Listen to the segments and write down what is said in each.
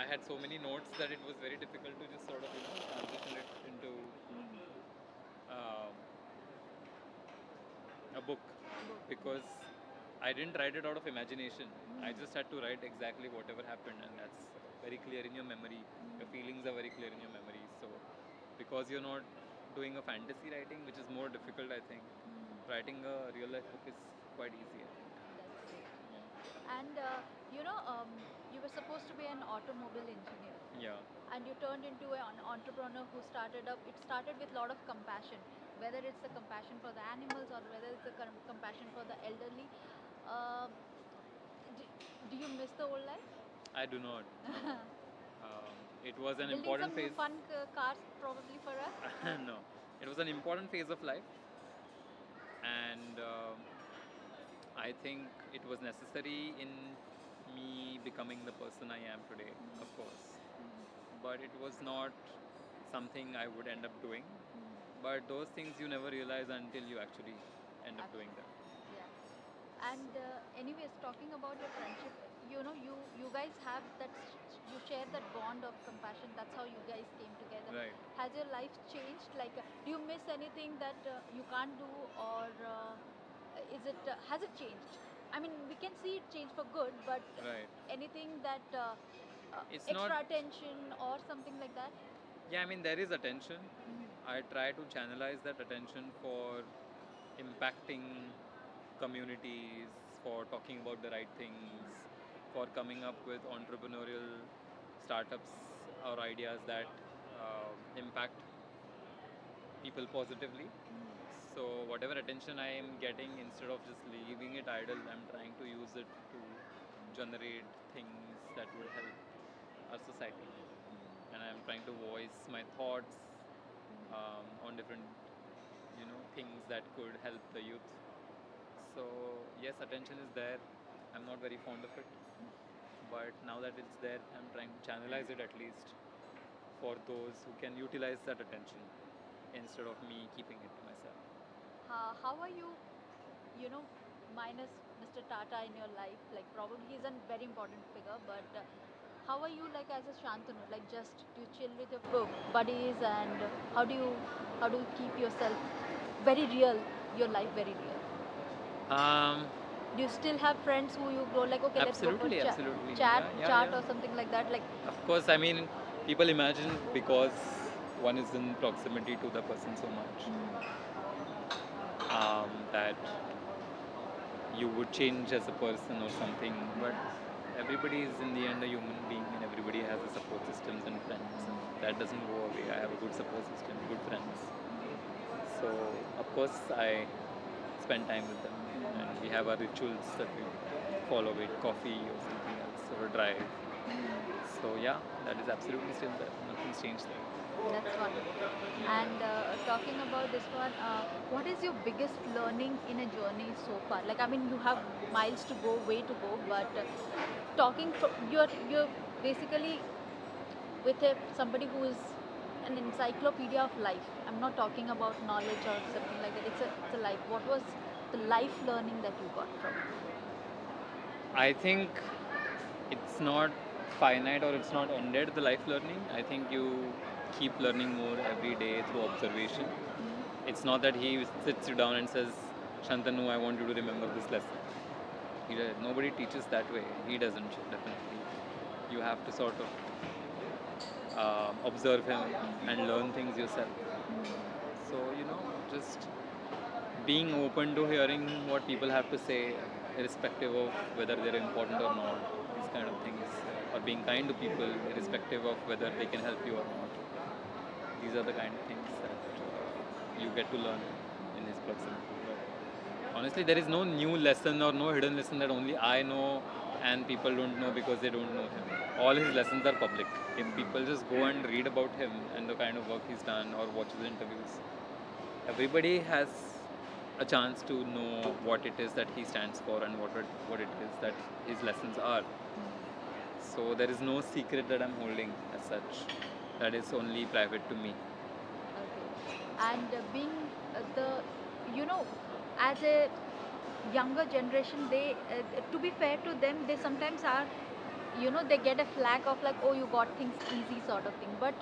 I had so many notes that it was very difficult to just sort of transition it into um, a book, because I didn't write it out of imagination. I just had to write exactly whatever happened, and that's very clear in your memory. Your feelings are very clear in your memory. So, because you're not doing a fantasy writing, which is more difficult, I think, writing a real life book is quite easy, I think. That's great. And you know, you were supposed to be an automobile engineer, Yeah. and you turned into an entrepreneur who started up. It started with a lot of compassion, whether it's the compassion for the animals or whether it's the compassion for the elderly. Um do, do you miss the old life? I do not know. It was an Building important some phase. fun cars probably for us. No, it was an important phase of life, and I think it was necessary in me becoming the person I am today, of course. But it was not something I would end up doing. But those things you never realize until you actually end up doing them. Yeah. And anyways, talking about your friendship, you know, you guys have that, you share that bond of compassion. That's how you guys came together. Right. Has your life changed? Like, do you miss anything that you can't do, or is it has it changed? I mean, we can see it change for good, but Right. anything that It's not. extra attention or something like that? Yeah, I mean, there is attention. I try to channelize that attention for impacting communities, for talking about the right things, for coming up with entrepreneurial startups or ideas that impact people positively. So, whatever attention I am getting, instead of just leaving it idle, I'm trying to use it to generate things that would help our society. And I'm trying to voice my thoughts on different, things that could help the youth. So yes, attention is there. I'm not very fond of it, but now that it's there, I'm trying to channelize it at least for those who can utilize that attention instead of me keeping it to myself. How are you, you know, minus Mr. Tata in your life? Like, probably he's a very important figure, but how are you, like, as a Shantanu? Like, just do you chill with your buddies, and how do you keep yourself very real, your life very real? Um, Do you still have friends who you go like, okay, let's go for Absolutely, absolutely. chat or something like that? Like, Of course, I mean, people imagine because one is in proximity to the person so much that you would change as a person or something, but everybody is in the end a human being, and everybody has a support systems and friends, and that doesn't go away. I have a good support system, good friends, so of course I spend time with them, and we have our rituals that we follow, with coffee or something else or a drive. So yeah, that is absolutely still there. Nothing's changed there. that's wonderful. And talking about this one, what is your biggest learning in a journey so far? Like, I mean, you have miles to go, way to go, but you're basically with somebody who is an encyclopedia of life. I'm not talking about knowledge or something like that. It's a life. What was the life learning that you got from it? I think it's not finite or it's not ended, the life learning. I think you keep learning more every day through observation. It's not that he sits you down and says, Shantanu, I want you to remember this lesson. Nobody teaches that way. He doesn't, definitely. You have to sort of observe him and learn things yourself. So, just being open to hearing what people have to say, irrespective of whether they're important or not, these kind of things, or being kind to people, irrespective of whether they can help you or not. These are the kind of things that you get to learn in his proximity. But honestly, there is no new lesson or no hidden lesson that only I know and people don't know because they don't know him. All his lessons are public. If people just go and read about him and the kind of work he's done or watch his interviews, everybody has a chance to know what it is that he stands for and what it is that his lessons are. So there is no secret that I'm holding as such. That is only private to me. Okay. And being the, you know, as a younger generation, they, to be fair to them, they sometimes are they get a flag of like, oh, you got things easy sort of thing. But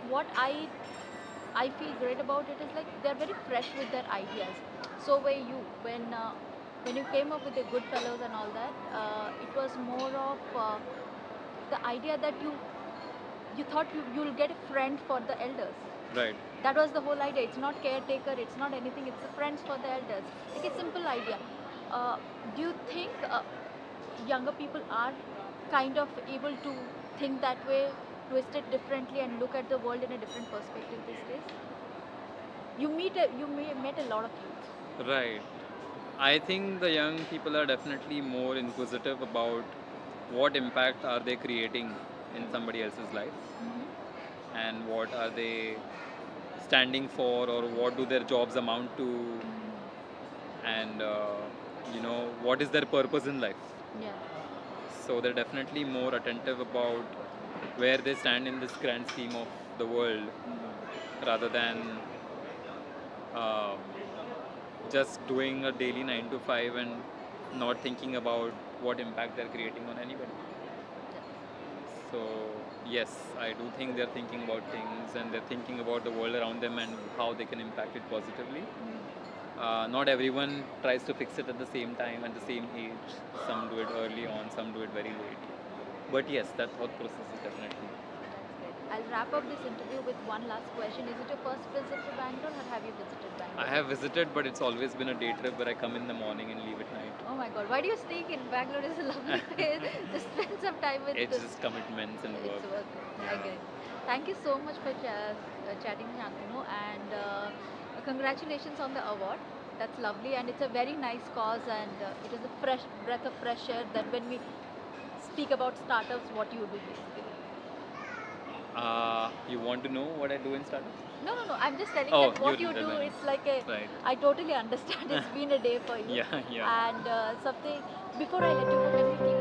what I feel great about it is like they're very fresh with their ideas. So were you when you came up with the Goodfellows and all that. It was more of the idea that you thought you'll get a friend for the elders. Right. That was the whole idea. It's not caretaker. It's not anything. It's the friends for the elders. Like a simple idea. Uh, do you think younger people are kind of able to think that way, twist it differently, and look at the world in a different perspective these days? Met a lot of youth. Right. I think the young people are definitely more inquisitive about what impact are they creating in somebody else's life, Mm-hmm. and what are they standing for, or what do their jobs amount to, and what is their purpose in life. Yeah. So they're definitely more attentive about where they stand in this grand scheme of the world, rather than um, just doing a daily 9 to 5 and not thinking about what impact they're creating on anybody. So yes, I do think they're thinking about things, and they're thinking about the world around them and how they can impact it positively. Not everyone tries to fix it at the same time, at the same age. Some do it early on, some do it very late. But yes, that thought process is definitely. I'll wrap up this interview with one last question. Is it your first visit to Bangalore, or have you visited I Bangalore? have visited, but it's always been a day trip where I come in the morning and leave at night. Oh my God! Why do you stay in Bangalore? Is a lovely place. Just spend some time with. It's just commitments and work. It's work. I Yeah. get it. Thank you so much for chatting, Shantanu, and congratulations on the award. That's lovely, and it's a very nice cause, and it is a fresh breath of fresh air. That when we speak about startups, what you do basically. You want to know what I do in startups? No, no, no. I'm just telling Oh, that what you you do. didn't. It's like a. Right. I totally understand. It's been a day for you. Yeah, yeah. And something before I let you go, can we